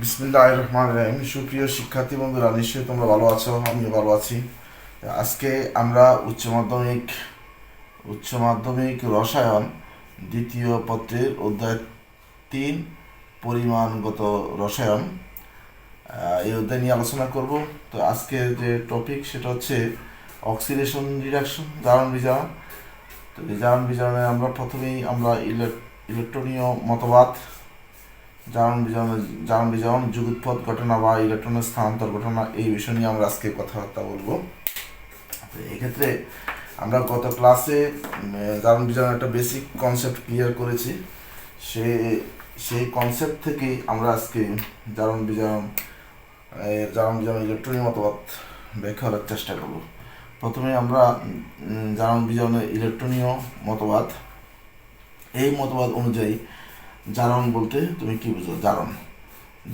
বিসমিল্লাহির রহমানির রহিম। সুপ্রিয় শিক্ষার্থী বন্ধুরা, নিশ্চয়ই তোমরা ভালো আছো, আমিও ভালো আছি। আজকে আমরা উচ্চ মাধ্যমিক রসায়ন দ্বিতীয় পত্রের অধ্যায় 3 পরিমাণগত রসায়ন, এই অধ্যায় নিয়ে আলোচনা করব। তো আজকে যে টপিক সেটা হচ্ছে অক্সিডেশন রিডাকশন, জারণ বিজারণ। তো এই জারণ বিজারণে প্রথমেই আমরা ইলেকট্রনীয় মতবাদ, জারণ বিজারণ, যুগোৎপাদ ঘটনা বা ইলেকট্রনের স্থানান্তর ঘটনা, এই বিষয় নিয়ে আমরা আজকে কথাবার্তা বলবো। এক্ষেত্রে আমরা গত ক্লাসে জারণ বিজারণ একটা বেসিক কনসেপ্ট ক্লিয়ার করেছি। সেই কনসেপ্ট থেকেই আমরা আজকে জারণ বিজারণ ইলেকট্রনীয় মতবাদ ব্যাখ্যা করার চেষ্টা করব। প্রথমে আমরা জারণ বিজারণের ইলেকট্রনীয় মতবাদ, এই মতবাদ অনুযায়ী জারণ বলতে তুমি কি বুঝো?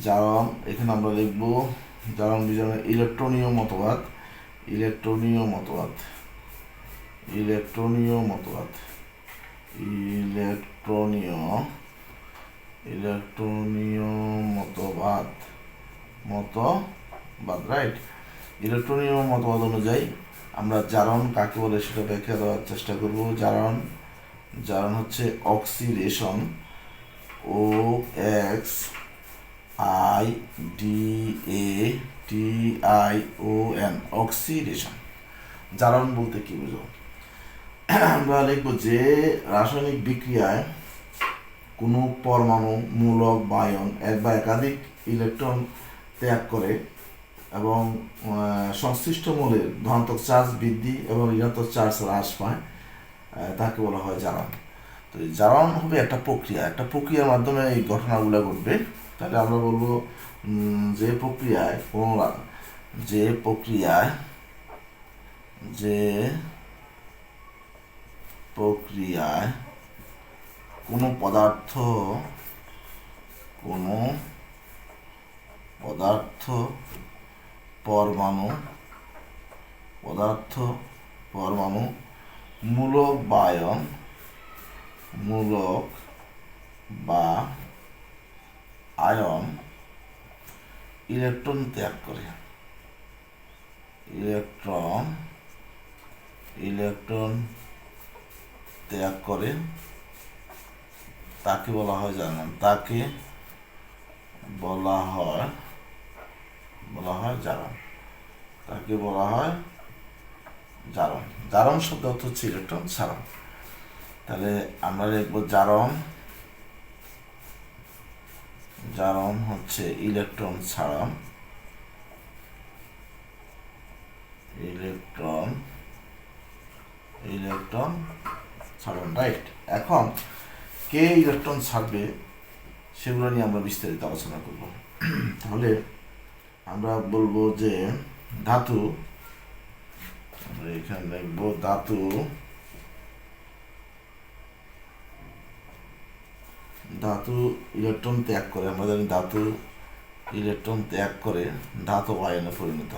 জারণ এখানে আমরা লিখব জারণ বিজারণের ইলেকট্রনীয় মতবাদ। ইলেকট্রনীয় মতবাদ ইলেকট্রনীয় মতবাদ ইলেকট্রনীয় ইলেকট্রনীয় মতবাদ মতবাদ রাইট। ইলেকট্রনীয় মতবাদ অনুযায়ী আমরা জারণ কাকে বলে সেটা ব্যাখ্যা দেওয়ার চেষ্টা করব। জারণ হচ্ছে অক্সিডেশন, OXIDATION, অক্সিডেশন। জারণ বলতে কি বুঝো? আমরা লিখব যে রাসায়নিক বিক্রিয়ায় কোনো পরমাণু, মূলক বা আয়ন এক বা একাধিক ইলেকট্রন ত্যাগ করে এবং সংশ্লিষ্ট মূলের ধনাত্মক চার্জ বৃদ্ধি এবং ঋণাত্মক চার্জ হ্রাস পায়, তাকে বলা হয় জারণ। তো জারণ হবে একটা প্রক্রিয়ার মাধ্যমে এই ঘটনাগুলো ঘটবে। তাহলে আমরা বলবো যে প্রক্রিয়ায় কোনো পদার্থ পরমাণু মূলক বা আয়ন ইলেকট্রন ত্যাগ করে, তাকে বলা হয় জারণ। জারণ শব্দ অর্থ হচ্ছে ইলেকট্রন ছাড়া। তাহলে আমরা লিখব জারণ হচ্ছে ইলেকট্রন ছাড়া, রাইট। এখন কে ইলেকট্রন ছাড়বে সেগুলো নিয়ে আমরা বিস্তারিত আলোচনা করব। তাহলে আমরা বলবো যে ধাতু, আমরা এখানে লিখবো ধাতু ইলেকট্রন ত্যাগ করে। আমরা জানি ধাতু ইলেকট্রন ত্যাগ করে ধাতব আয়নে পরিণত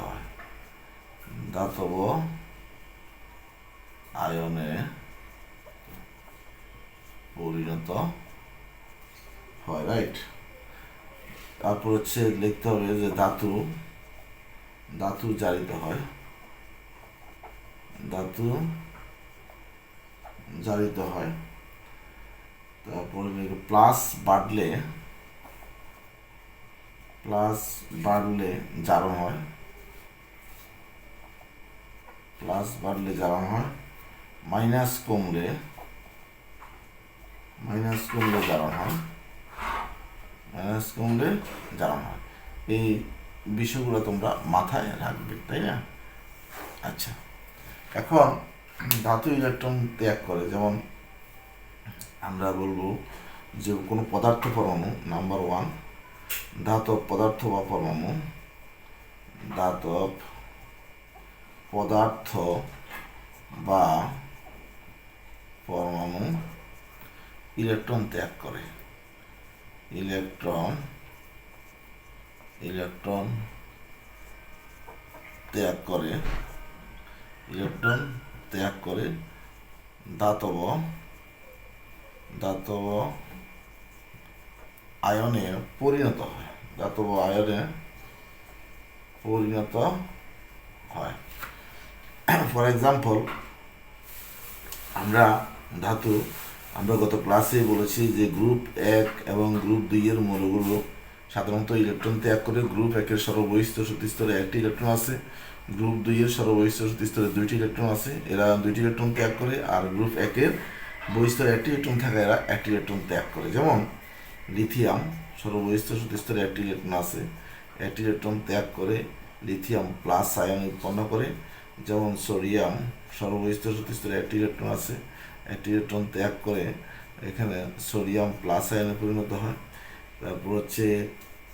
হয়, রাইট। তারপর হচ্ছে লিখতে হবে যে ধাতু জারিত হয়, তারপরে প্লাস বাড়লে জারণ হয়, মাইনাস কমলে জারণ হয়। এই বিষয়গুলো তোমরা মাথায় রাখবে, তাই না? আচ্ছা, এখন ধাতু ইলেকট্রন ত্যাগ করে, যেমন আমরা বলবো যে কোনো পদার্থ পরমাণু, নাম্বার 1 ধাতব পদার্থ বা পরমাণু ইলেকট্রন ত্যাগ করে, ধাতব আয়নে পরিণত হয়, ধাতব আয়নে পরিণত হয়। ফর এক্সাম্পল, আমরা গত ক্লাসে বলেছি যে গ্রুপ 1 এবং গ্রুপ 2 এর মৌলগুলো সাধারণত ইলেকট্রন ত্যাগ করে। গ্রুপ 1 এর সর্ববহিষ্ঠ শক্তি স্তরে 1টি ইলেকট্রন আছে, গ্রুপ 2 এর সর্ববহিষ্ঠ শক্তি স্তরে 2টি ইলেকট্রন আছে, এরা 2টি ইলেকট্রন ত্যাগ করে। আর গ্রুপ 1 এর বহিস্তরে 1টি ইলেকট্রন থাকে, এরা 1টি ইলেকট্রন ত্যাগ করে। যেমন লিথিয়াম সর্ববহিষ্ঠ শক্তি স্তরে 1টি ইলেকট্রন আছে, 1টি ইলেকট্রন ত্যাগ করে লিথিয়াম প্লাস আয়ন উৎপন্ন করে। যেমন সোডিয়াম সর্ববহিষ্ঠ শক্তি স্তরে 1টি ইলেকট্রন আছে, 1টি ইলেকট্রন ত্যাগ করে এখানে সোডিয়াম প্লাস আয়নে পরিণত হয়। তারপর হচ্ছে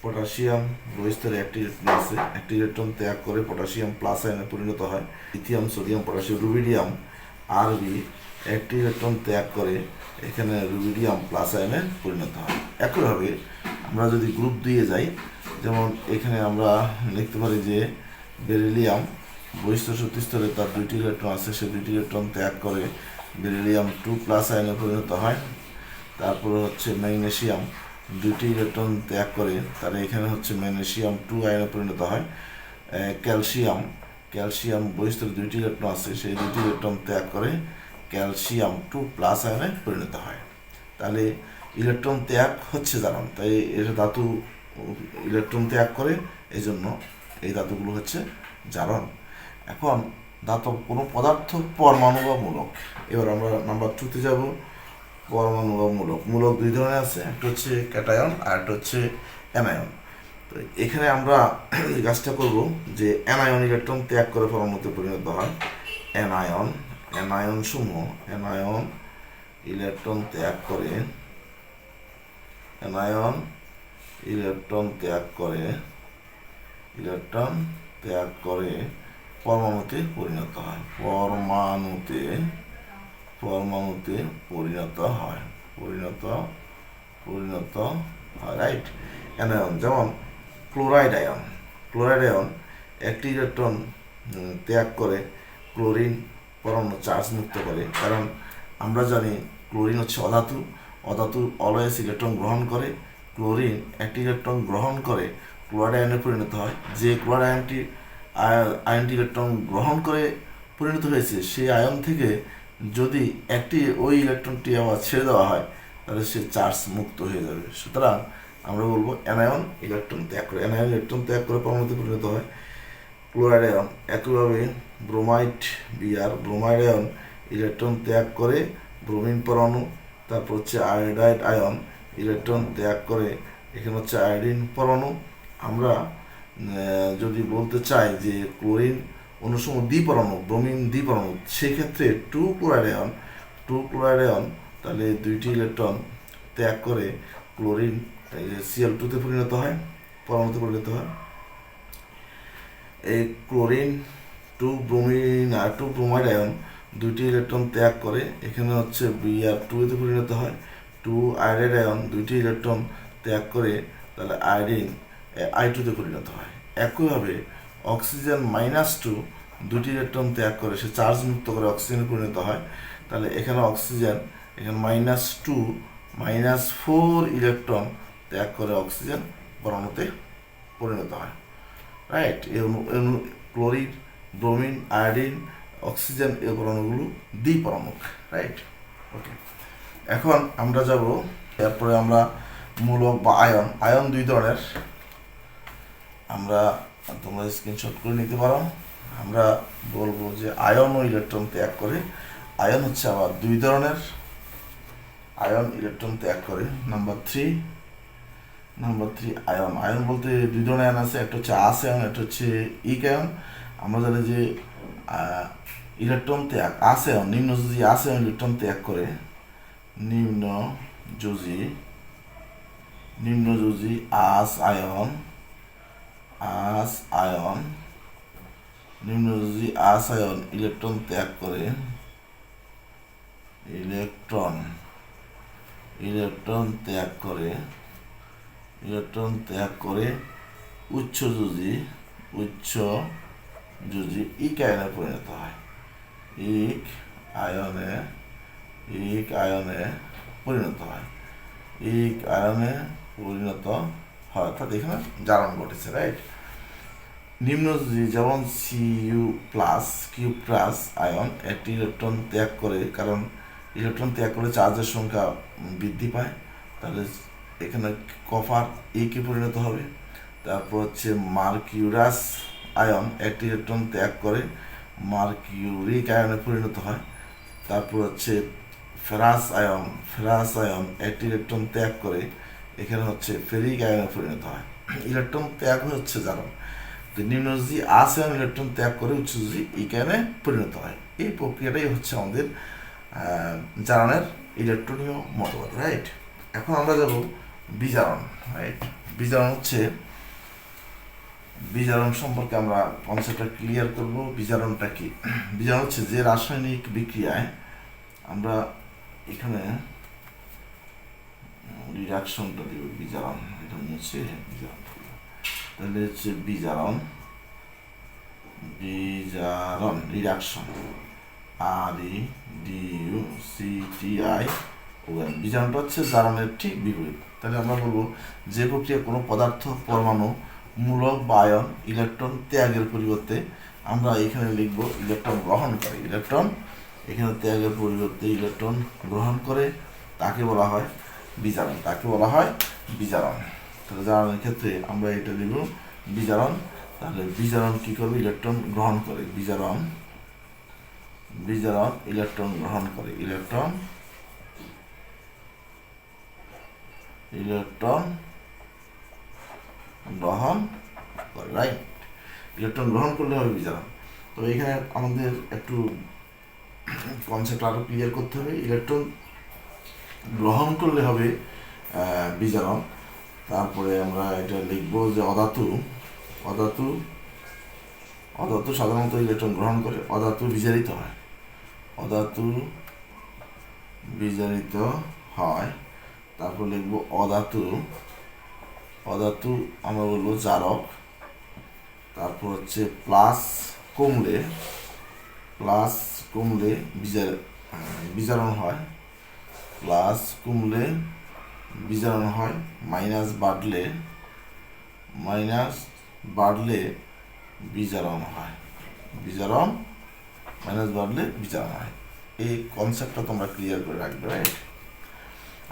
পটাশিয়াম বহিস্তরে 1টি ইলেকট্রন আছে, 1টি ইলেকট্রন ত্যাগ করে পটাশিয়াম প্লাস আয়নে পরিণত হয়। লিথিয়াম, সোডিয়াম, পটাশিয়াম, রুবিডিয়াম আরবি 1টি ইলেকট্রন ত্যাগ করে এখানে রুবিডিয়াম প্লাস আয়নে পরিণত হয়। একইভাবে আমরা যদি গ্রুপ 2 এ যাই, যেমন এখানে আমরা লিখতে পারি যে বেরিলিয়াম বহিষ্ঠ শক্তি স্তরে তার 2টি ইলেকট্রন আছে, সেই 2টি ইলেকট্রন ত্যাগ করে বেরিলিয়াম 2 প্লাস আয়নে পরিণত হয়। তারপরে হচ্ছে ম্যাগনেসিয়াম 2টি ইলেকট্রন ত্যাগ করে তার এখানে হচ্ছে ম্যাগনেসিয়াম 2 আয়নে পরিণত হয়। ক্যালসিয়াম বহিস্তরে 2টি ইলেকট্রন আছে, সেই 2টি ইলেকট্রন ত্যাগ করে ক্যালসিয়াম 2 প্লাস আয়নে পরিণত হয়। তাহলে ইলেকট্রন ত্যাগ হচ্ছে জারণ, তাই এর ধাতু ইলেকট্রন ত্যাগ করে, এই জন্য এই ধাতুগুলো হচ্ছে জারণ। এখন ধাতব কোনো পদার্থ পরমাণু বা মূলক। এবার আমরা নাম্বার 2-তে যাব। পরমাণু বা মূলক 2 ধরনের আছে, একটা হচ্ছে ক্যাটায়ন আর একটা হচ্ছে অ্যানায়ন। তো এখানে আমরা এই কাজটা করব যে অ্যানায়ন ইলেকট্রন ত্যাগ করে পরমাণুতে পরিণত হয়। অ্যানায়ন ইলেকট্রন ত্যাগ করে পরমাণুতে পরিণত হয়। পরমাণুতে পরিণত হয়, রাইট। অ্যানায়ন যেমন ক্লোরাইড আয়ন 1টি ইলেকট্রন ত্যাগ করে ক্লোরিন পরমাণু চার্জ মুক্ত করে। কারণ আমরা জানি ক্লোরিন হচ্ছে অধাতু অলওয়েজ ইলেকট্রন গ্রহণ করে। ক্লোরিন 1টি ইলেকট্রন গ্রহণ করে ক্লোরাইড আয়নে পরিণত হয়। যে ক্লোরাইড আয়নটি ইলেকট্রন গ্রহণ করে পরিণত হয়েছে, সেই আয়ন থেকে যদি ওই ইলেকট্রনটি আবার ছেড়ে দেওয়া হয়, তাহলে সে চার্জ মুক্ত হয়ে যাবে। সুতরাং আমরা বলবো অ্যানায়ন ইলেকট্রন ত্যাগ করে পরমাণুতে পরিণত হয়। ক্লোরাইড আয়ন একইভাবে ব্রোমাইড আয়ন ইলেকট্রন ত্যাগ করে ব্রোমিন পরমাণু। তারপর হচ্ছে আয়োডাইড আয়ন ইলেকট্রন ত্যাগ করে এখানে হচ্ছে আয়োডিন পরমাণু। আমরা যদি বলতে চাই যে ক্লোরিন অনুসম দ্বিপরমাণু, ব্রোমিন দ্বিপরমাণু, সেক্ষেত্রে 2 ক্লোরাইড আয়ন তাহলে 2টি ইলেকট্রন ত্যাগ করে ক্লোরিন Cl2 পরিণত হয়, পরমাণুতে পরিণত হয়। এই ক্লোরিন 2 ব্রোমাইড আয়ন 2টি ইলেকট্রন ত্যাগ করে এখানে হচ্ছে Br2 পরিণত হয়। 2 আয়োডাইড আয়ন 2টি ইলেকট্রন ত্যাগ করে তাহলে আয়োডিন I2 পরিণত হয়। একইভাবে অক্সিজেন -2 2টি ইলেকট্রন ত্যাগ করে সে চার্জ মুক্ত করে অক্সিজেনে পরিণত হয়। তাহলে এখানে অক্সিজেন এখানে -2 -4 ইলেকট্রন ত্যাগ করে অক্সিজেন পরমাণুতে পরিণত হয়, right. Chlorine, bromine, iodine, oxygen এই পরমাণুগুলো দ্বিপরমাণু, রাইট। ওকে, এখন আমরা যাব এরপরে আমরা মূলক বা আয়ন 2 ধরনের। তোমরা স্ক্রিনশট করে নিতে পারো। আমরা বলবো যে আয়ন ও ইলেকট্রন ত্যাগ করে। আয়ন হচ্ছে আবার 2 ধরনের। আয়ন ইলেকট্রন ত্যাগ করে। নাম্বার 3 আয়ন বলতে 2 ধরনের আয়ন আছে, একটা হচ্ছে আস আয়ন, একটা হচ্ছে ইক আয়ন। আমরা জানি যে ইলেকট্রন ত্যাগ আস আয়ন, নিম্নযোজী আস আয়ন ইলেকট্রন ত্যাগ করে। নিম্নযোজী আস আয়ন ইলেকট্রন ত্যাগ করে উচ্চযোজী ইক আয়নে পরিণত হয়। ইক আয়নে পরিণত হয়, অর্থাৎ এখানে জারণ ঘটেছে, রাইট। নিম্ন যেমন Cu প্লাস কিউ প্লাস আয়ন একটি ইলেকট্রন ত্যাগ করে, কারণ ইলেকট্রন ত্যাগ করে চার্জের সংখ্যা বৃদ্ধি পায়, তাহলে এখানে কপার কে পরিণত হবে। তারপর হচ্ছে মার্কিউরাস আয়ন একটি ইলেকট্রন ত্যাগ করে মার্কিউরিক আয়নে পরিণত হয়। তারপর হচ্ছে ফেরাস আয়ন একটি ইলেকট্রন ত্যাগ করে এখানে হচ্ছে ফেরিক আয়নে পরিণত হয়। ইলেকট্রন ত্যাগ হচ্ছে জারণ। নিম্নজি আস আয়ন ইলেকট্রন ত্যাগ করে উচ্চজি ইকায়নে পরিণত হয়। এই প্রক্রিয়াটাই হচ্ছে আমাদের জারণের ইলেকট্রনীয় মতবাদ, রাইট। এখন আমরা যাব বিজারণ, রাইট। বিজারণ সম্পর্কে আমরা কনসেপ্টটা ক্লিয়ার করব। বিজারণটা কি? বিজারণ হচ্ছে যে রাসায়নিক বিক্রিয়ায় আমরা এখানে রিডাকশনটা দিব, বিজারণ, এটা হচ্ছে বিজারণ। তাহলে হচ্ছে বিজারণ রিডাকশন, REDUCTI। বিজারণটা হচ্ছে জারণের ঠিক বিপরীত। তাহলে আমরা বলবো যে প্রক্রিয়া কোনো পদার্থ পরমাণু মূলক বা আয়ন ইলেকট্রন ত্যাগের পরিবর্তে আমরা এখানে লিখব ইলেকট্রন গ্রহণ করে, ইলেকট্রন এখানে ত্যাগের পরিবর্তে ইলেকট্রন গ্রহণ করে, তাকে বলা হয় বিজারণ, তাহলে জারণের ক্ষেত্রে আমরা এটা লিখব বিজারণ। তাহলে বিজারণ কি করবে? ইলেকট্রন গ্রহণ করে, বিজারণ ইলেকট্রন গ্রহণ করে, ইলেকট্রন গ্রহণ করে, রাইট। ইলেকট্রন গ্রহণ করলে হবে বিজারণ। তো এখানে আমাদের একটু কনসেপ্ট আরো ক্লিয়ার করতে হবে। ইলেকট্রন গ্রহণ করলে হবে বিজারণ। তারপরে আমরা এটা লিখবো যে অধাতু সাধারণত ইলেকট্রন গ্রহণ করে, অধাতু বিজারিত হয়। তারপর লিখবো অধাতু আমরা বলবো জারক। তারপর হচ্ছে প্লাস কমলে বিজারণ হয়, মাইনাস বাড়লে বিজারণ হয়, এই কনসেপ্টটা তোমরা ক্লিয়ার করে রাখবে, রাইট।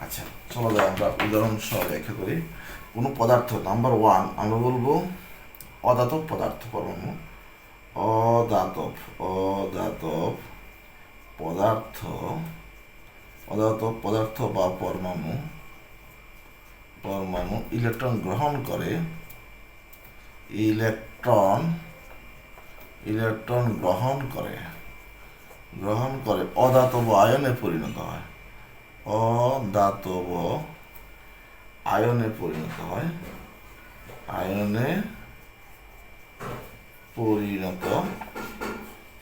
আচ্ছা, চলো যাই আমরা উদাহরণ সহ ব্যাখ্যা করি। কোনো পদার্থ নাম্বার 1 আমরা বলবো অধাতব পদার্থ পরমাণু, অধাতব পদার্থ বা পরমাণু ইলেকট্রন গ্রহণ করে, অধাতব আয়নে পরিণত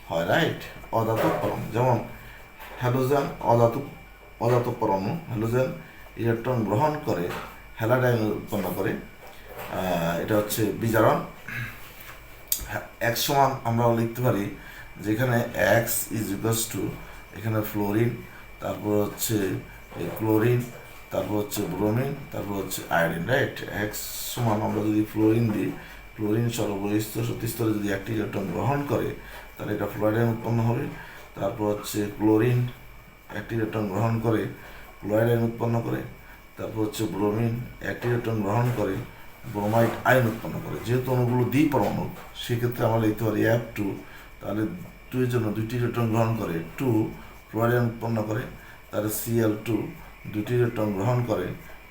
হয়, রাইট। অধাতব পরমাণু যেমন হ্যালোজেন, অধাতব পরমাণু। হ্যালোজেন ইলেকট্রন গ্রহণ করে হ্যালাইড আয়ন উৎপন্ন করে, এটা হচ্ছে বিজারণ। এক সমান আমরা লিখতে পারি যেখানে X ইজ ইকুয়ালস টু এখানে ফ্লোরিন, তারপর হচ্ছে ক্লোরিন, তারপর হচ্ছে ব্রোমিন, তারপর হচ্ছে আয়োডিন, রাইট। X সমান আমরা যদি ফ্লোরিন দিই, ফ্লোরিন সর্ববহিঃস্থ স্তরে যদি একটি ইলেকট্রন গ্রহণ করে তাহলে এটা ফ্লোরাইড আয়ন উৎপন্ন হবে। তারপর হচ্ছে ক্লোরিন একটি ইলেকট্রন গ্রহণ করে ক্লোরাইড আয়ন উৎপন্ন করে। তারপর হচ্ছে ব্রোমিন একটি ইলেকট্রন গ্রহণ করে ব্রোমাইড আয়ন উৎপন্ন করে। যেহেতু অণুগুলো দ্বিপরমাণু সেক্ষেত্রে আমরা লিখতে পারি F2, তাহলে 2 এর জন্য 2টি ইলেকট্রন গ্রহণ করে 2 ফ্লোরাইড আয়ন উৎপন্ন করে। তাহলে Cl2 2টি ইলেকট্রন গ্রহণ করে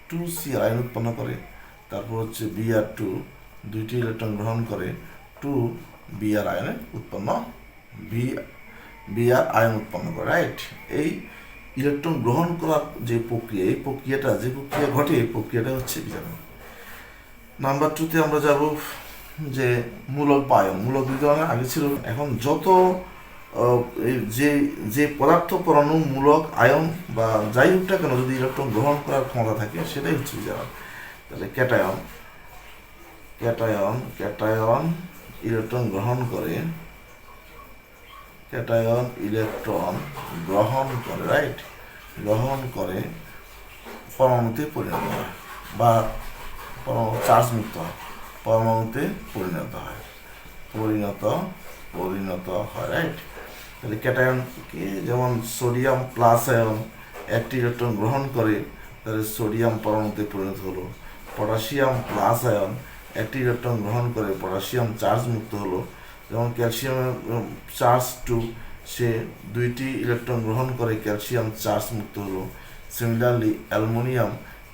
2Cl আয়ন উৎপন্ন করে। তারপর হচ্ছে Br2 2টি ইলেকট্রন গ্রহণ করে 2Br আয়নে উৎপন্ন আয়ন উৎপন্ন করে, রাইট। এই ইলেকট্রন গ্রহণ করার যে প্রক্রিয়া, এই প্রক্রিয়াটা ঘটে, এই প্রক্রিয়াটা হচ্ছে বিজারণ। নাম্বার 2তে আমরা যাব যে মূলক বা আয়ন। মূলক দুই ধরনের আগে ছিল, এখন যত যে পদার্থ পরমাণু মূলক আয়ন বা যাই হোক না কেন যদি ইলেকট্রন গ্রহণ করার ক্ষমতা থাকে সেটাই হচ্ছে বিজারণ। তাহলে ক্যাটায়ন ইলেকট্রন গ্রহণ করে, রাইট, গ্রহণ করে পরমাণুতে পরিণত হয় বা পরমাণু চার্জ মুক্ত হয়, পরমাণুতে পরিণত হয়, পরিণত হয়, রাইট। তাহলে ক্যাটায়ন কি, যেমন সোডিয়াম প্লাস আয়ন একটি ইলেকট্রন গ্রহণ করে, তাহলে সোডিয়াম পরমাণুতে পরিণত হলো। পটাশিয়াম প্লাস আয়ন একটি ইলেকট্রন গ্রহণ করে, পটাশিয়াম চার্জ মুক্ত হলো। যেমন ক্যালসিয়ামের চার্জ 2, সে 2টি ইলেকট্রন গ্রহণ করে ক্যালসিয়াম চার্জ মুক্ত হলো। সিমিলারলি অ্যালুমিনিয়াম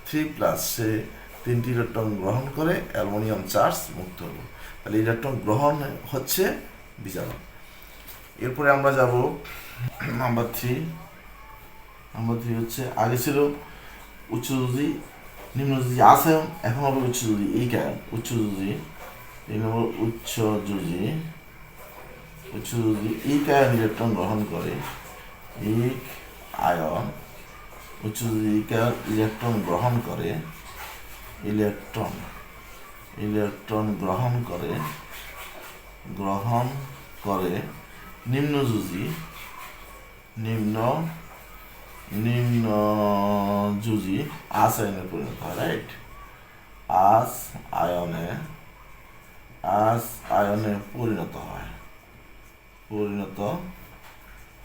3+, সে 3টি ইলেকট্রন গ্রহণ করে অ্যালুমিনিয়াম চার্জ মুক্ত হলো। তাহলে ইলেকট্রন গ্রহণ হচ্ছে বিজারণ। এরপরে আমরা যাব নাম্বার 3। নাম্বার 3 হচ্ছে, আগে ছিল উচ্চযোজী নিম্নযোজী আসায়ন, এখন হবে উচ্চযোজী ইকায়ন। উচ্চযোজী ইকায়ন ইলেকট্রন গ্রহণ করে, আয়ন উচ্চযোজী ইকায়ন ইলেকট্রন গ্রহণ করে, ইলেকট্রন গ্রহণ করে নিম্নযোজী আয়নে পরিণত হয়, রাইট। আয়নে পরিণত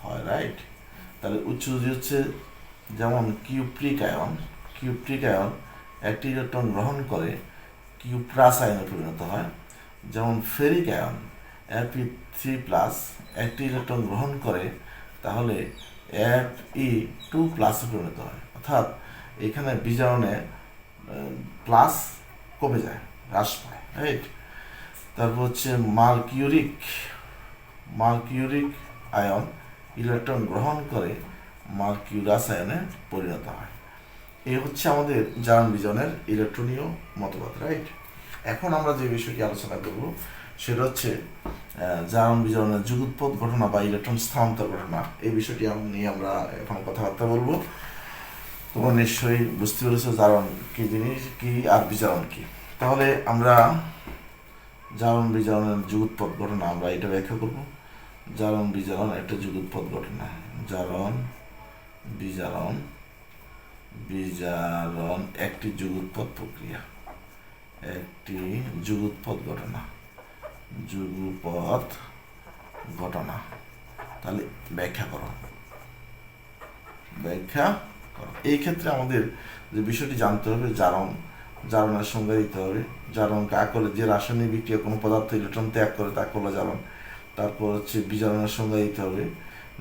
হয়, রাইট। তাহলে উচ্চযোজী হচ্ছে যেমন কিউপ্রিক আয়ন একটি ইলেকট্রন গ্রহণ করে কিউপ্রাস আয়নে পরিণত হয়। যেমন ফেরিক আয়ন Fe3+, একটি ইলেকট্রন গ্রহণ করে, তাহলে Fe2+ পরিণত হয়। অর্থাৎ এখানে বিজারণে প্লাস কমে যায়, হ্রাস পায়, রাইট। তারপর হচ্ছে মার্কিউরিক আয়ন ইলেকট্রন গ্রহণ করে মার্কিউরাস আয়নে পরিণত হয়। এই হচ্ছে আমাদের জারণ বিজারণের ইলেকট্রনীয় মতবাদ, রাইট। এখন আমরা যে বিষয়টি আলোচনা করব সেটা হচ্ছে জারণ বিজারণের যুগোৎপদ ঘটনা বা ইলেকট্রন স্থানান্তর ঘটনা। এই বিষয়টি নিয়ে আমরা এখন কথাবার্তা বলবো। তোমরা নিশ্চয়ই বুঝতে পেরেছো জারণ কি জিনিস, কি আর বিজারণ কি। তাহলে আমরা জারণ বিজারণের যুগোৎপদ ঘটনা আমরা এটা ব্যাখ্যা করব। জারণ বিজারণ একটা যুগোৎপদ ঘটনা। জারণ বিজারণ একটি যুগোৎপদ প্রক্রিয়া, একটি যুগোৎপদ ঘটনা। তাহলে ব্যাখ্যা করো। এই ক্ষেত্রে আমাদের যে বিষয়টি জানতে হবে, জারণের সংজ্ঞা দিতে হবে। জারণ কাকে বলে? যে রাসায়নিক বিক্রিয়া কোনো পদার্থ ইলেকট্রন ত্যাগ করে তাকে বলে জারণ। তারপর হচ্ছে বিজারণের সংজ্ঞা দিতে হবে।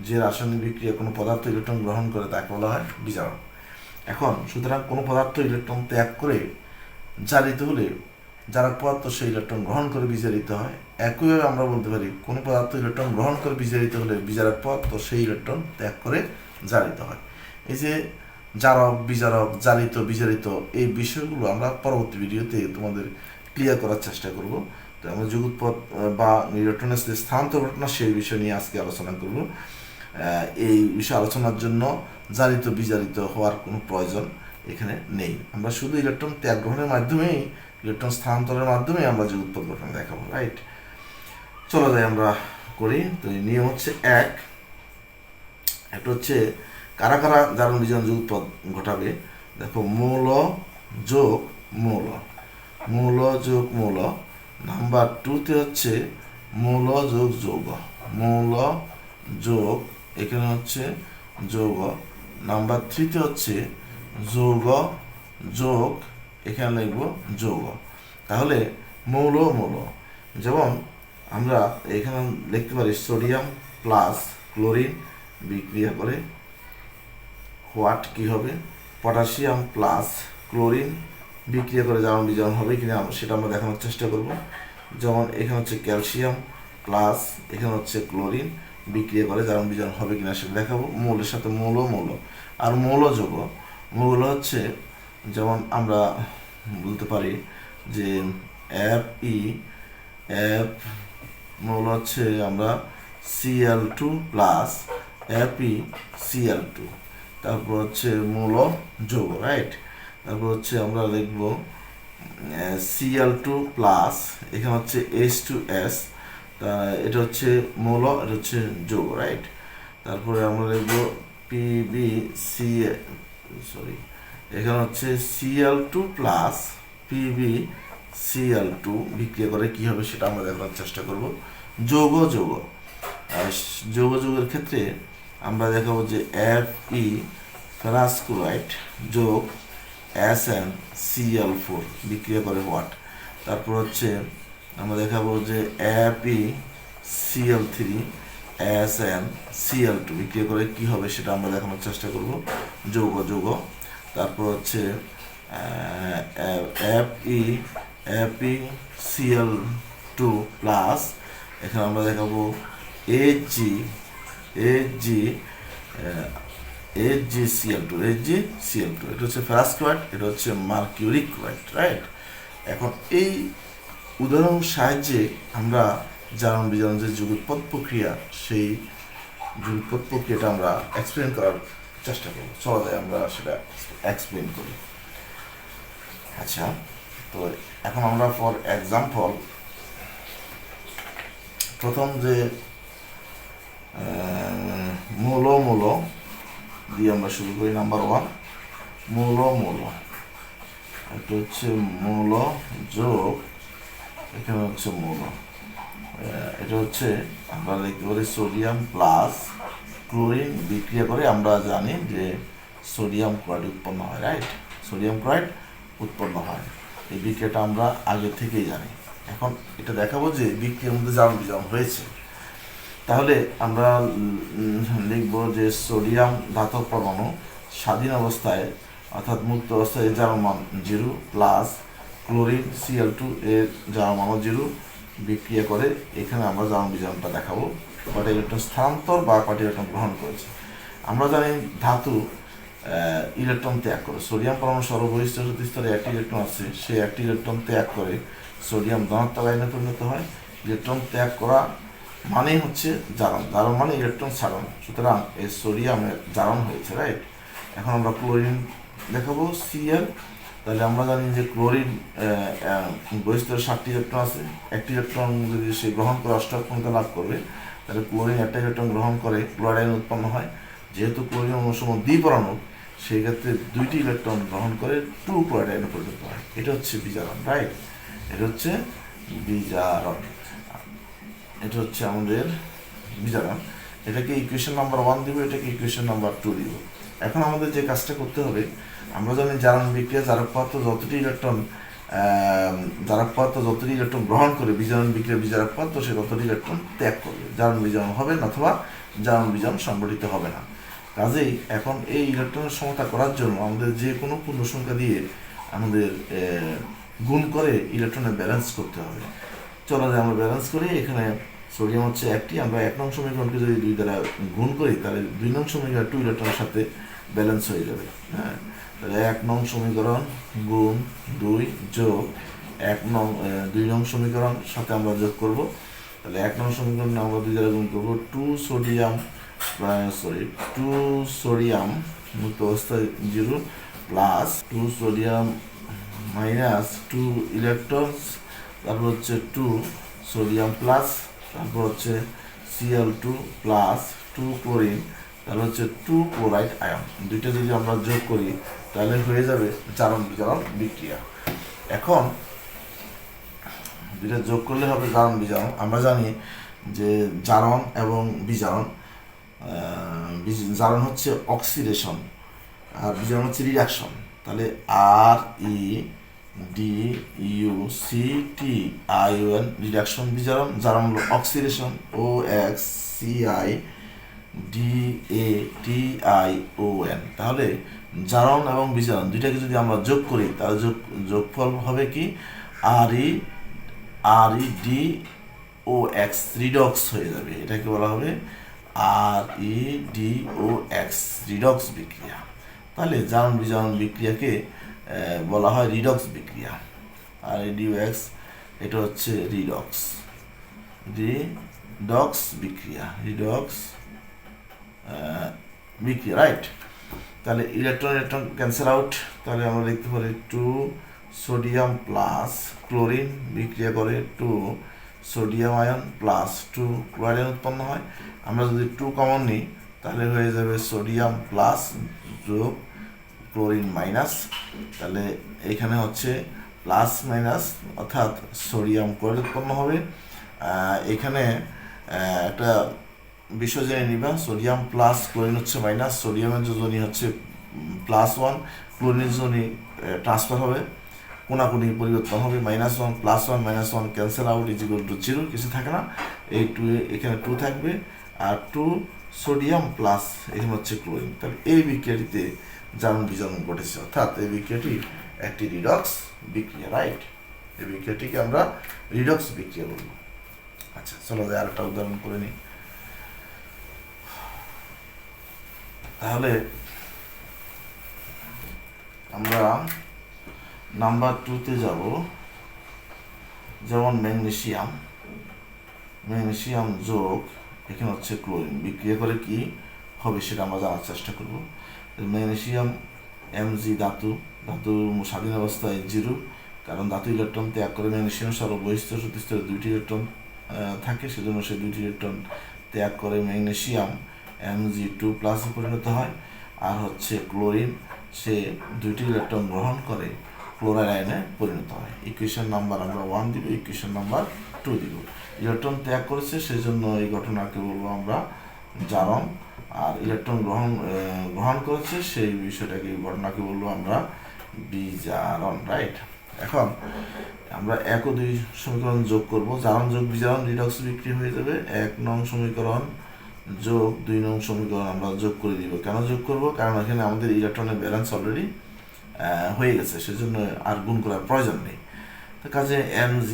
যে রাসায়নিক বিক্রিয়া কোনো পদার্থ ইলেকট্রন গ্রহণ করে তাকে বলা হয় বিজারণ। এখন সুতরাং কোনো পদার্থ ইলেকট্রন ত্যাগ করে জারিত হলে জারক পদার্থ সেই ইলেকট্রন গ্রহণ করে বিজারিত হয়। একইভাবে আমরা বলতে পারি কোনো পদার্থ ইলেকট্রন গ্রহণ করে বিজারিত হলে বিজারক পদার্থ সেই ইলেকট্রন ত্যাগ করে জারিত হয়। এই যে জারক, বিজারক, জারিত, বিজারিত, এই বিষয়গুলো আমরা পরবর্তী ভিডিওতে তোমাদের ক্লিয়ার করার চেষ্টা করব। তো আমরা যুগোৎপদ বা ইলেকট্রনের যে স্থানান্তর ঘটনা সেই বিষয় নিয়ে আজকে আলোচনা করব। এই বিষয় আলোচনার জন্য জারিত বিজারিত হওয়ার কোনো প্রয়োজন এখানে নেই। আমরা শুধু ইলেকট্রন ত্যাগ গ্রহণের মাধ্যমেই, ইলেকট্রন স্থানান্তরের মাধ্যমেই আমরা যুগোৎপদ ঘটনা দেখাবো, রাইট। চলো যাই আমরা করি। তো এই নিয়ম হচ্ছে একটা হচ্ছে কারা কারা জারণ বিজারণ যুগোৎপদ ঘটাবে। দেখো, মৌল যোগ মৌল। নাম্বার 2তে হচ্ছে মৌল যোগ যৌগ, এখানে হচ্ছে যৌগ। নাম্বার 3তে হচ্ছে যৌগ যোগ, এখানে লিখব যৌগ। তাহলে মৌল, যেমন আমরা এখানে লিখতে পারি সোডিয়াম প্লাস ক্লোরিন বিক্রিয়া করে হোয়াট কি হবে, পটাশিয়াম প্লাস ক্লোরিন বিক্রিয়া করে জারণ বিজারণ হবে কিনা সেটা আমরা দেখানোর চেষ্টা করব। যেমন এখানে হচ্ছে ক্যালসিয়াম প্লাস এখানে হচ্ছে ক্লোরিন বিক্রিয়া করে জারণ বিজারণ হবে কিনা সেটা দেখাবো। মৌলের সাথে মৌল। আর মৌল হচ্ছে যেমন আমরা বলতে পারি যে মৌল হচ্ছে আমরা Cl2 প্লাস FeCl2। তারপর হচ্ছে মৌল যৌগ, রাইট। তারপর হচ্ছে আমরা লিখব Cl2 প্লাস এখানে হচ্ছে H2S, এটা হচ্ছে মৌল, এটা হচ্ছে যৌগ, রাইট। তারপরে আমরা লিখব এখানে হচ্ছে Cl2 প্লাস PbCl2 বিক্রিয়া করে কি হবে সেটা আমরা দেখার চেষ্টা করব। যৌগ যৌগের ক্ষেত্রে আমরা দেখাবো যে Fe ফেরাস ক্লোরাইড যোগ SnCl4 বিক্রিয়া করে হোয়াট। তারপর হচ্ছে আমরা দেখাবো যে FeCl3 SnCl2 বিক্রিয়া করে কি হবে সেটা আমরা দেখানোর চেষ্টা করব। যৌগ তারপর হচ্ছে FeCl2 প্লাস এখানে আমরা দেখাবো HgCl2 এটা হচ্ছে ফেরাস ক্লোরাইড, এটা হচ্ছে মার্কিউরিক ক্লোরাইড, রাইট। এখন এই উদাহরণ সাহায্যে আমরা জারণ বিজারণ যে যুগোৎপদ প্রক্রিয়া, সেই যুগোৎপদ প্রক্রিয়াটা আমরা এক্সপ্লেন করার চেষ্টা করব। চলা যায় আমরা সেটা এক্সপ্লেন করি। আচ্ছা, তো এখন আমরা ফর এক্সাম্পল প্রথম যে মৌল দিয়ে আমরা শুরু করি। নাম্বার 1 মৌল এটা হচ্ছে মৌল যোগ এখানে হচ্ছে মৌল, এটা হচ্ছে আমরা দেখতে পারি সোডিয়াম প্লাস ক্লোরিন বিক্রিয়া করে আমরা জানি যে সোডিয়াম ক্লোরাইড উৎপন্ন হয়, রাইট। সোডিয়াম ক্লোরাইড উৎপন্ন হয়, এই বিক্রিয়াটা আমরা আগে থেকেই জানি। এখন এটা দেখাবো যে বিক্রিয়ার মধ্যে জারণ বিজারণ হয়েছে। তাহলে আমরা লিখব যে সোডিয়াম ধাতব পরমাণু স্বাধীন অবস্থায় অর্থাৎ মুক্ত অবস্থায় জারণ মান 0 প্লাস ক্লোরিন Cl2 এর জারণ মান 0 বিক্রিয়া করে এখানে আমরা জারণ বিজারণটা দেখাবো। কয়টা ইলেকট্রন স্থানান্তর বা কয়টা ইলেকট্রন গ্রহণ করেছে। আমরা জানি ধাতু ইলেকট্রন ত্যাগ করে, সোডিয়াম পরমাণু সর্ববহিষ্ঠ স্তরে একটি ইলেকট্রন আছে, সেই একটি ইলেকট্রন ত্যাগ করে সোডিয়াম ধনাত্মক আয়নে পরিণত হয়। ইলেকট্রন ত্যাগ করা মানেই হচ্ছে জারণ মানে ইলেকট্রন ছাড়ন। সুতরাং এই সোডিয়ামের জারণ হয়েছে, রাইট। এখন আমরা ক্লোরিন দেখাবো Cl। তাহলে আমরা জানি যে ক্লোরিন বহিস্তরে 7টি ইলেকট্রন আছে, একটি ইলেকট্রন যদি সে গ্রহণ করে অষ্টক ক্ষমতা লাভ করবে, তাহলে ক্লোরিন একটা ইলেকট্রন গ্রহণ করে ক্লোরাইড আয়ন উৎপন্ন হয়। যেহেতু ক্লোরিন অনুসম দ্বিপরমাণু, সেই ক্ষেত্রে 2টি ইলেকট্রন গ্রহণ করে 2 ক্লোরাইড আয়নে পরিণত হয়। এটা হচ্ছে বিজারণ, রাইট। এটা হচ্ছে বিজারণ, এটা হচ্ছে আমাদের বিজারণ। এটাকে ইকুয়েশন নাম্বার 1 দিব, এটাকে ইকুয়েশন নাম্বার 2 দিব। এখন আমাদের যে কাজটা করতে হবে, আমরা জানি জারণ বিক্রিয়া জারক পদার্থ যতটি ইলেকট্রন গ্রহণ করে বিজারণ বিক্রিয়া বিজারক পদার্থ সে ততটি ইলেকট্রন ত্যাগ করবে। জারণ বিজারণ হবে না অথবা জারণ বিজারণ সংঘটিত হবে না। কাজেই এখন এই ইলেকট্রনের সমতা করার জন্য আমাদের যে কোনো পূর্ণ সংখ্যা দিয়ে আমাদের গুণ করে ইলেকট্রনের ব্যালেন্স করতে হবে। চলো যে আমরা ব্যালেন্স করি। এখানে সোডিয়াম হচ্ছে একটি, আমরা 1 নং সমীকরণকে যদি 2 দ্বারা গুণ করি তাহলে 2 নং সমীকরণ 2 ইলেকট্রনের সাথে ব্যালেন্স হয়ে যাবে। হ্যাঁ, তাহলে 1 নং সমীকরণ গুণ 2 যোগ 2 নং সমীকরণ সাথে আমরা যোগ করব। তাহলে 1 নং সমীকরণ আমরা 2 দ্বারা গুণ করব। 2 সোডিয়াম মুক্ত অবস্থায় 0 প্লাস 2 সোডিয়াম মাইনাস 2 ইলেকট্রনস, তারপর হচ্ছে 2 সোডিয়াম প্লাস, তারপর হচ্ছে Cl2 প্লাস 2 ক্লোরিন, তাহলে হচ্ছে 2 ক্লোরাইড আয়ন। দুইটা যদি আমরা যোগ করি তাহলে হয়ে যাবে জারণ বিজারণ বিক্রিয়া। এখন দুইটা যোগ করলে হবে জারণ বিজারণ। আমরা জানি যে জারণ এবং বিজারণ, জারণ হচ্ছে অক্সিডেশন আর বিজারণ হচ্ছে রিডাকশন। তাহলে REDUCTION রিডাকশন বিজারণ, জারণ হলো অক্সিডেশন OXCIDATION। তাহলে জারণ এবং বিজারণ দুইটাকে যদি আমরা যোগ করি তাহলে যোগফল হবে কি REDOX, রিডক্স হয়ে যাবে। এটাকে বলা হবে REDOX, রিডক্স বিক্রিয়া। তাহলে জারণ বিজারণ বিক্রিয়াকে বলা হয় রিডক্স বিক্রিয়া। আর REDOX এটা হচ্ছে রিডক্স বিক্রিয়া, রাইট। তাহলে ইলেকট্রন ক্যান্সেল আউট। তাহলে আমরা লিখতে পারি 2 সোডিয়াম প্লাস ক্লোরিন বিক্রিয়া করে 2 sodium ion plus 2 chloride ion উৎপন্ন হয়। আমরা যদি 2 কমন নিই তাহলে হয়ে যাবে সোডিয়াম প্লাস যোগ ক্লোরিন মাইনাস, তাহলে এখানে হচ্ছে প্লাস মাইনাস অর্থাৎ সোডিয়াম ক্লোরাইড উৎপন্ন হবে। এখানে একটা বিষয় জেনে নিবা, সোডিয়াম প্লাস ক্লোরিন হচ্ছে মাইনাস, সোডিয়ামের যোজনী হচ্ছে +1, ক্লোরিনের যোজনী ট্রান্সফার হবে, কোনাকুনি পরিবর্তন হবে, -1 +1 -1 ক্যান্সেল আউট =0, কিছু থাকে না, এই 2 এখানে 2 থাকবে, আর 2 সোডিয়াম প্লাস এখানে হচ্ছে ক্লোরিন। তাহলে এই বিক্রিয়াটিতে জারণ বিজারণ ঘটেছে, অর্থাৎ এই বিক্রিয়াটি একটি রিডক্স বিক্রিয়া, রাইট? এই বিক্রিয়াটিকে আমরা রিডক্স বিক্রিয়া বলবো। আচ্ছা, চলো আরেকটা উদাহরণ করে নিই। তাহলে আমরা নাম্বার 2-তে যাব। যেমন ম্যাগনেসিয়াম যোগ এখানে হচ্ছে ক্লোরিন বিক্রিয়া করে কি হবে সেটা আমরা জানার চেষ্টা করব। ম্যাগনেসিয়াম Mg ধাতু স্বাধীন অবস্থায় 0, কারণ ধাতু ইলেকট্রন ত্যাগ করে, ম্যাগনেসিয়াম সর্ববহিঃস্তর স্তরে 2টি ইলেকট্রন থাকে, সেজন্য সে 2টি ইলেকট্রন ত্যাগ করে ম্যাগনেসিয়াম Mg2+ পরিণত হয়। আর হচ্ছে ক্লোরিন, সে 2টি ইলেকট্রন গ্রহণ করে ক্লোরাইড আয়নে পরিণত হয়। ইকুয়েশন নাম্বার আমরা 1 দিব, ইকুয়েশন নাম্বার 2 দিব। ইলেকট্রন ত্যাগ করেছে সেজন্য এই ঘটনাকে বলবো আমরা জারণ, আর ইলেকট্রন গ্রহণ করেছে সেই বিষয়টাকে, ঘটনাকে বলবো আমরা বিজারণ, রাইট? এখন আমরা 1 ও 2 সমীকরণ যোগ করব, জারণ যোগ বিজারণ রিডক্স বিক্রিয়া হয়ে যাবে। 1 নং সমীকরণ যোগ 2 নং সমীকরণ আমরা যোগ করে দিব। কেন যোগ করব? কারণ এখানে আমাদের ইলেকট্রনের ব্যালেন্স অলরেডি হয়ে গেছে, সেজন্য আর গুণ করার প্রয়োজন নেই। তো কাজে Mg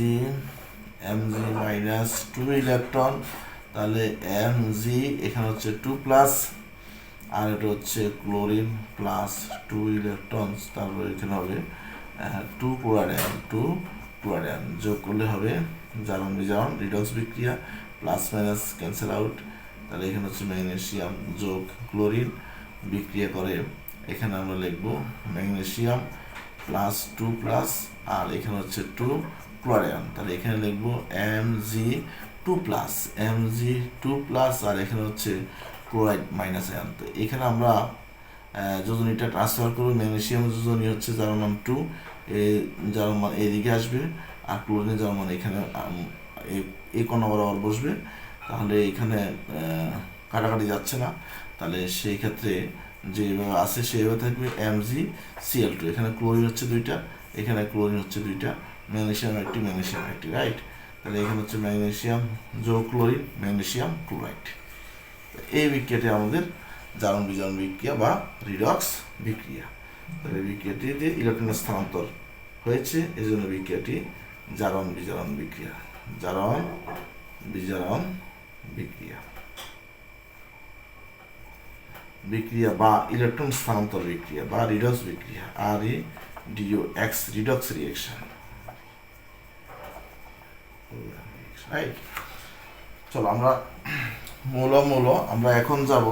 -2 ইলেকট্রন, তাহলে Mg এখানে হচ্ছে 2+, আর এটা হচ্ছে ক্লোরিন +2 ইলেকট্রন, তারপরে এখানে হবে 2 ক্লোরাইড যোগ করলে হবে জারণ বিজারণ রিডক্স বিক্রিয়া, প্লাস মাইনাস ক্যান্সেল আউট। তাহলে এখানে হচ্ছে ম্যাগনেসিয়াম যোগ ক্লোরিন বিক্রিয়া করে, এখানে আমরা লিখব ম্যাগনেসিয়াম +2+, আর এখানে হচ্ছে 2 ক্লোরাইড, তাহলে এখানে লিখব Mg2+, আর এখানে হচ্ছে ক্লোরাইড -আয়ন। তো এখানে আমরা যোজনীটা ট্রান্সফার করব, ম্যাগনেসিয়াম যোজনী হচ্ছে যার মান 2, যার মান এদিকে আসবে, আর ক্লোরিনের যার মান এখানে এই কোণ বরাবর বসবে। তাহলে এখানে কাটাকাটি যাচ্ছে না, তাহলে সেই ক্ষেত্রে যেভাবে আছে সেইভাবে থাকবে MgCl2। এখানে ক্লোরিন হচ্ছে 2টা, এখানে ক্লোরিন হচ্ছে 2টা, ম্যাগনেসিয়াম একটি, রাইট? তাহলে এখানে হচ্ছে ম্যাগনেসিয়াম যোগ ক্লোরিন, ম্যাগনেসিয়াম ক্লোরাইড। এই বিক্রিয়াটি আমাদের জারণ বিজারণ বিক্রিয়া বা রিডক্স বিক্রিয়া। তাহলে বিক্রিয়াটিতে ইলেকট্রনের স্থানান্তর হয়েছে, এজন্য বিক্রিয়াটি জারণ বিজারণ বিক্রিয়া, জারণ বিজারণ বিক্রিয়া বা ইলেকট্রন স্থানান্তর বিক্রিয়া বা রিডক্স বিক্রিয়া, ReDOX রিডক্স রিঅ্যাকশন, রাইট? চলো আমরা মৌল আমরা এখন যাব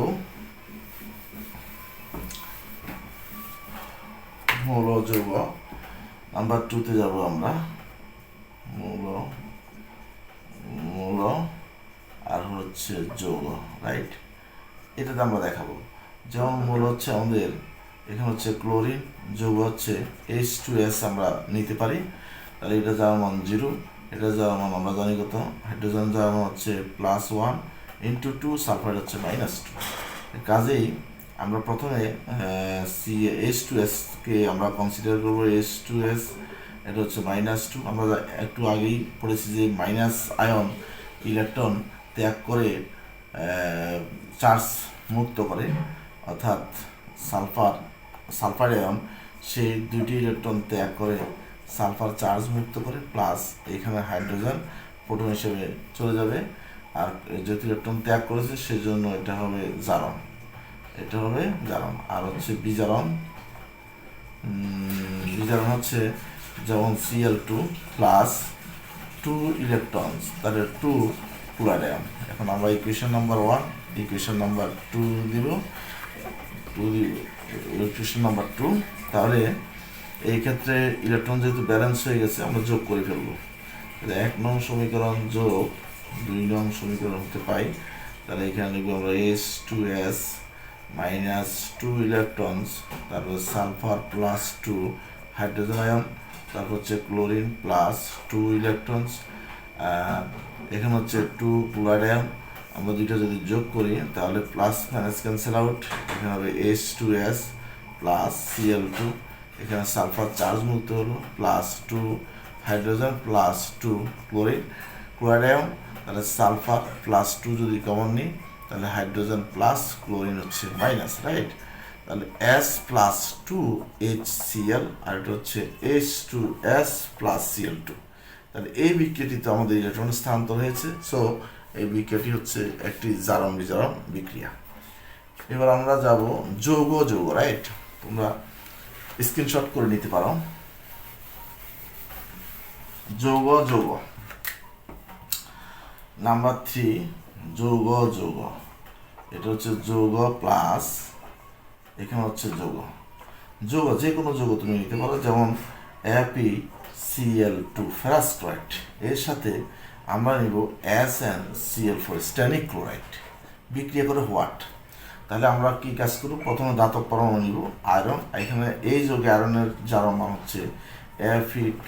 মৌল যৌগ নাম্বার 2-তে যাব আমরা। মৌল আর হচ্ছে যৌগ, রাইট? এটাতে আমরা দেখাবো। যেমন মৌল হচ্ছে আমাদের এখানে হচ্ছে ক্লোরিন, যৌগ হচ্ছে H2S আমরা নিতে পারি। তাহলে এটা যাওয়ার মান 0, এটা যাওয়ার মান আমরা জানি কত, হাইড্রোজেন যাওয়ার মান হচ্ছে +1 × 2, সালফাইড হচ্ছে -2। কাজেই আমরা প্রথমে H2S কে আমরা কনসিডার করবো। H2S এটা হচ্ছে -2। আমরা একটু আগেই পড়েছি যে মাইনাস আয়ন ইলেকট্রন ত্যাগ করে চার্জ মুক্ত করে, অর্থাৎ সালফার আয়ন সেই 2টি ইলেকট্রন ত্যাগ করে সালফার চার্জ মুক্ত করে, প্লাস এখানে হাইড্রোজেন প্রোটন হিসেবে চলে যাবে, আর যেহেতু ইলেকট্রন ত্যাগ করেছে সেজন্য এটা হবে জারণ, আর হচ্ছে বিজারণ হচ্ছে যেমন Cl2 +2 ইলেকট্রন, তাহলে 2 ক্লোরাইড আয়ন। এখন আমরা ইকুয়েশন নাম্বার 1, ইকুয়েশন নাম্বার 2 দিব, ইকুয়েশন নাম্বার 2। তাহলে এই ক্ষেত্রে ইলেকট্রন যেহেতু ব্যালেন্স হয়ে গেছে, আমরা যোগ করে ফেলবো। 1 নং সমীকরণ যোগ 2 নং সমীকরণ হতে পাই। তাহলে এখানে লিখবো আমরা H2S -2 ইলেকট্রন, তারপর সালফার +2 হাইড্রোজেন আয়ন তারপর হচ্ছে ক্লোরিন প্লাস 2 ইলেকট্রনস, এখানে হচ্ছে 2 ক্লোরাইড আয়ন। আমরা দুইটা যদি যোগ করি তাহলে প্লাস মাইনাস ক্যান্সেল আউট, এখানে হবে H2S প্লাস Cl2, এখানে সালফার চার্জ মুক্ত হলো, plus 2 hydrogen plus 2 chlorine chloride ion, তাহলে সালফার প্লাস 2 যদি কমন নিই তাহলে হাইড্রোজেন প্লাস ক্লোরিন হচ্ছে মাইনাস, রাইট? তাহলে S প্লাস 2HCl আর এটা হচ্ছে H2S প্লাস Cl2। তাহলে এই বিক্রিয়াটিতে আমাদের ইলেকট্রন স্থানান্তর হয়েছে। সো এই বিক্রিয়াটি হচ্ছে একটি জারণ বিজারণ বিক্রিয়া। এবার আমরা যাব যৌগ যৌগ, রাইট? তোমরা স্ক্রিনশট করে নিতে পারো। যৌগ যৌগ নাম্বার 3, যৌগ যৌগ, এটা হচ্ছে যৌগ প্লাস এখানে হচ্ছে যৌগ। যৌগ যে কোনো যৌগ তুমি নিতে পারো, যেমন FeCl2 ফেরাস ক্লোরাইড, এর সাথে আমরা নিব SnCl4 স্ট্যানিক ক্লোরাইড, বিক্রিয়া করে হোয়াট? তাহলে আমরা কি কাজ করব? প্রথমে ধাতব পরমাণু নিব আয়রন, এখানে এই যৌগে আয়রনের জারণ মান হচ্ছে Fe2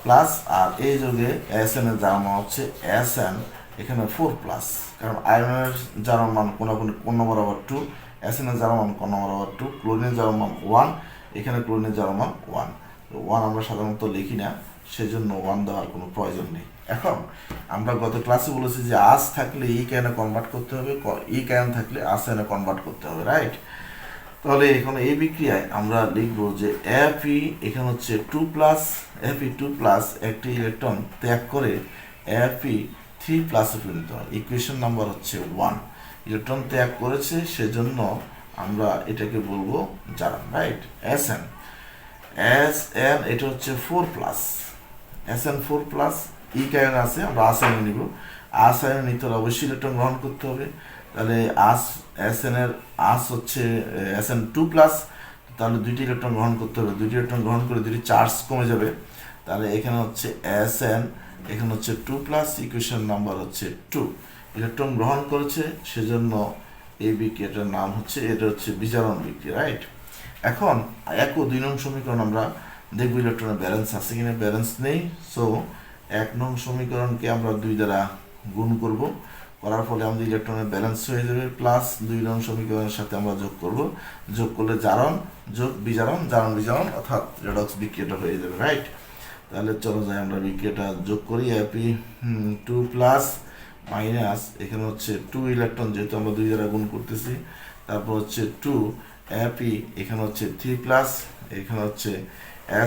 প্লাস, আর এই যৌগে Sn এর জারণ মান হচ্ছে Sn এখানে 4 প্লাস, কারণ আয়রনের জারণ মান কোন বরাবর 2, Sn এর জারণ মান কোন বরাবর 2, ক্লোরিনের জারণ মান 1, এখানে ক্লোরিনের জারণ মান 1 আমরা সাধারণত লিখি না, সেজন্য 1 দেওয়ার কোনো প্রয়োজন নেই। এখন আমরা গত ক্লাসে বলেছি যে আস থাকলে ই ক্যানে কনভার্ট করতে হবে, ই ক্যান থাকলে আস এনে কনভার্ট করতে হবে, রাইট? তাহলে এখন এই বিক্রিয়ায় আমরা লিখব যে Fe এখানে হচ্ছে 2 প্লাস, Fe2 প্লাস একটি ইলেকট্রন ত্যাগ করে Fe3 প্লাসে পরিণত হয়। ইকুয়েশন নাম্বার হচ্ছে 1, ইলেকট্রন ত্যাগ করেছে সেজন্য আমরা এটাকে বলবো জারণ, রাইট? Sn এটা হচ্ছে 4 প্লাস, Sn4 প্লাস, ই কায়ন আছে, আমরা আস আয়ন নিব। আস আয়ন নিতে হলে অবশ্যই ইলেকট্রন গ্রহণ করতে হবে। তাহলে Sn এর আস হচ্ছে Sn2 প্লাস, তাহলে দুইটি ইলেকট্রন গ্রহণ করতে হবে, দুইটি ইলেকট্রন গ্রহণ করে দুইটি চার্জ কমে যাবে, তাহলে এখানে হচ্ছে Sn এখানে হচ্ছে 2 প্লাস, ইকুয়েশন নাম্বার হচ্ছে 2, ইলেকট্রন গ্রহণ করেছে সেজন্য এই বিক্রিয়াটার নাম হচ্ছে, এটা হচ্ছে বিজারণ বিক্রিয়া, রাইট? এখন 1 ও 2 নং সমীকরণ আমরা দেখব ইলেকট্রনের ব্যালেন্স আছে কিনা, ব্যালেন্স নেই। সো 1 নং সমীকরণকে আমরা 2 দ্বারা গুণ করব, করার ফলে আমাদের ইলেকট্রনের ব্যালেন্স হয়ে যাবে, প্লাস 2 নং সমীকরণের সাথে আমরা যোগ করব, যোগ করলে জারণ যোগ বিজারণ, জারণ বিজারণ অর্থাৎ রেডক্স বিক্রিয়াটা হয়ে যাবে, রাইট? তাহলে চলো যাই আমরা বিক্রিয়াটা যোগ করি। Fe2 প্লাস মাইনাস এখানে হচ্ছে 2 ইলেকট্রন, যেহেতু আমরা 2 দ্বারা গুণ করতেছি, তারপর হচ্ছে 2 Fe এখানে হচ্ছে 3 প্লাস, এখানে হচ্ছে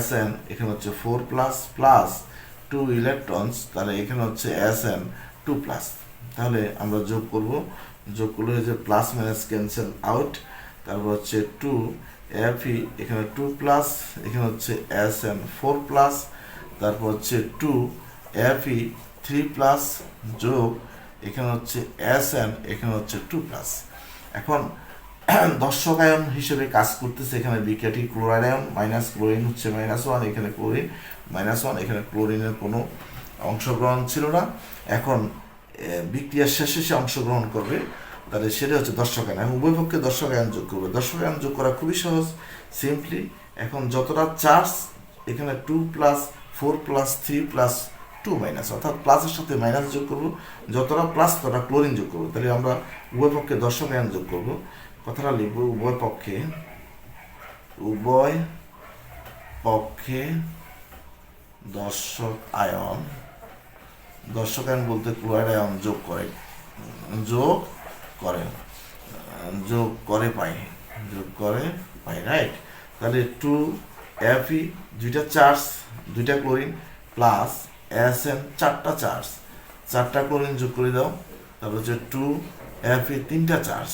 Sn এখানে হচ্ছে 4 প্লাস প্লাস 2 ইলেকট্রনস, তাহলে এখানে হচ্ছে Sn2 প্লাস। তাহলে আমরা যোগ করব, যোগ করলে হচ্ছে প্লাস মাইনাস ক্যান্সেল আউট, তারপর হচ্ছে 2 Fe এখানে 2 প্লাস, এখানে হচ্ছে Sn4 প্লাস, তারপর হচ্ছে 2 Fe3 প্লাস যোগ এখানে হচ্ছে Sn এখানে হচ্ছে 2 প্লাস। এখন দর্শক আয়ন হিসেবে কাজ করতেছে এখানে বিক্রিয়াটি, ক্লোরাইড আয়ন মাইনাস ক্লোরিন হচ্ছে -1, এখানে ক্লোরিন -1, এখানে ক্লোরিনের কোনো অংশগ্রহণ ছিল না। এখন বিক্রিয়ার শেষে সে অংশগ্রহণ করবে, তাহলে সেটা হচ্ছে দর্শক আয়ন। উভয় পক্ষে দর্শক আয়ন যোগ করবে, দর্শক আয়ন যোগ করা খুবই সহজ, সিম্পলি। এখন যতটা চার্জ এখানে 2 প্লাস 4 প্লাস 3 প্লাস 2 মাইনাস, অর্থাৎ প্লাসের সাথে মাইনাস যোগ করবো, যতটা প্লাস ততটা ক্লোরিন যোগ করবো, তাহলে আমরা উভয় পক্ষে দর্শক আয়ন যোগ করবো। কথাটা লিখবো, উভয় পক্ষে দর্শক আয়ন, দর্শক আয়ন বলতে ক্লোরাইড আয়ন যোগ করে পাই, রাইট? তাহলে 2 Fe 2টা চার্জ, 2টা ক্লোরিন প্লাস Sn 4টা চার্জ, 4টা ক্লোরিন যোগ করে দাও, তারপর হচ্ছে 2 Fe 3টা চার্জ,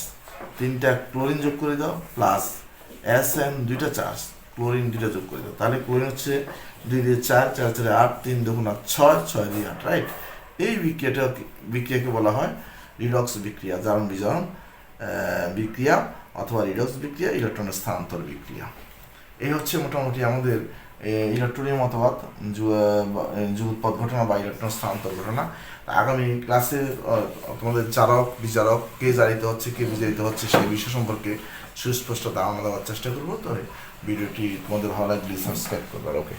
3টা ক্লোরিন যোগ করে দাও, প্লাস Sn 2টা চার্জ, ক্লোরিন 2টা যোগ করে দাও, তাহলে ক্লোরিন হচ্ছে 2 দিয়ে 4, 4 4 8, 3 2 6, 6 দিয়ে 8, রাইট? এই বিক্রিয়াকে বলা হয় রিডক্স বিক্রিয়া, জারণ বিজারণ বিক্রিয়া অথবা রিডক্স বিক্রিয়া, ইলেকট্রনের স্থানান্তর বিক্রিয়া। এই হচ্ছে মোটামুটি আমাদের ইলেকট্রনীয় মতবাদ, যুগোৎপাদ ঘটনা বা ইলেকট্রন স্থানান্তর ঘটনা। আগামী ক্লাসে তোমাদের চালক বিচারক কে জারিত হচ্ছে কে বিজারিত হচ্ছে সেই বিষয় সম্পর্কে সুস্পষ্ট ধারণা দেওয়ার চেষ্টা করবো। তো ভিডিওটি তোমাদের ভালো লাগলে সাবস্ক্রাইব করবে। ওকে।